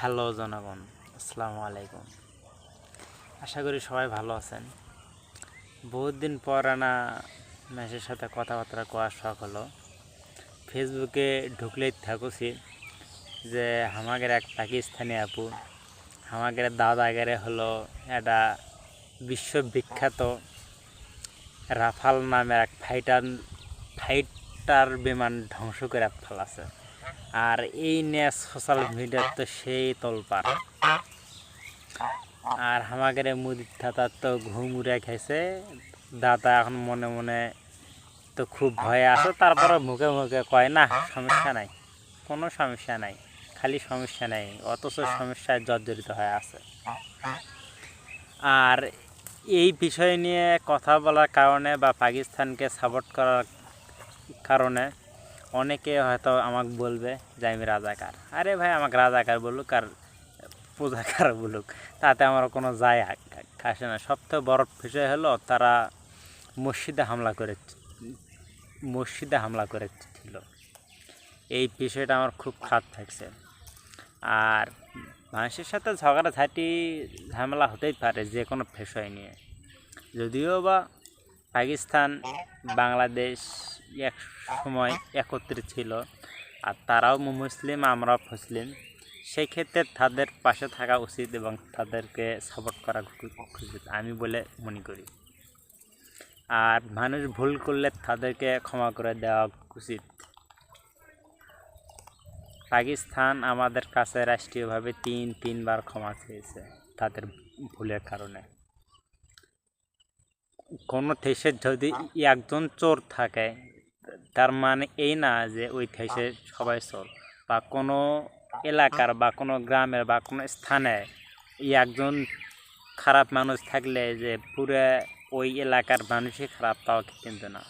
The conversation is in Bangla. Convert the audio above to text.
হ্যালো জনগণ, আসসালামু আলাইকুম। আশা করি সবাই ভালো আছেন। বহুত দিন পর আনা মেসের সাথে কথাবার্তা করার শখ হলো। ফেসবুকে ঢুকলেই থাকুছি যে আমাদের এক পাকিস্তানি আপু আমাদের দাদাগেরে হলো একটা বিশ্ববিখ্যাত রাফাল নামের এক ফাইটার বিমান ধ্বংস করে ফেলাছে। আর এই নিয়ে সোশ্যাল মিডিয়াতে সেই তোলপাড়। আর আমাদের মুদির দাদা তো ঘুম উড়ে খাইছে। দাদা এখন মনে মনে তো খুব ভয়ে আছে, তারপরে মুখে মুখে কয় না সমস্যা নাই, কোনো সমস্যা নাই, খালি সমস্যা নাই, অথচ সমস্যায় জর্জরিত হয়ে আছে। আর এই বিষয় নিয়ে কথা বলার কারণে বা পাকিস্তানকে সাপোর্ট করার কারণে অনেকে হয়তো আমাকে বলবে যে আমি রাজাকার। আরে ভাই, আমাকে রাজাকার বলুক আর পূজাকার বলুক, তাতে আমার কোনো যায় আসে না। সবথেকে বড় বিষয় হলো তারা মসজিদে হামলা করেছিল। এই বিষয়টা আমার খুব খারাপ থাকছে। আর মানুষের সাথে ঝামেলা হতেই পারে যে কোনো বিষয় নিয়ে। যদিও বা পাকিস্তান বাংলাদেশ এক সময় একত্রে ছিল, আর তারাও মুসলিম আমরাও মুসলিম, সেই ক্ষেত্রে তাদের পাশে থাকা উচিত এবং তাদেরকে সাপোর্ট করা উচিত আমি বলে মনে করি। আর মানুষ ভুল করলে তাদেরকে ক্ষমা করে দেওয়া উচিত। পাকিস্তান আমাদের কাছে রাষ্ট্রীয়ভাবে তিনবার ক্ষমা চেয়েছে তাদের ভুলের কারণে। কোনো দেশের যদি একজন চোর থাকে, তার মানে এই না যে ওই দেশে সবাই চোর, বা কোনো এলাকার বা কোনো গ্রামের বা কোনো স্থানে একজন খারাপ মানুষ থাকলে যে পুরো ওই এলাকার মানুষই খারাপ, তাও কিন্তু না।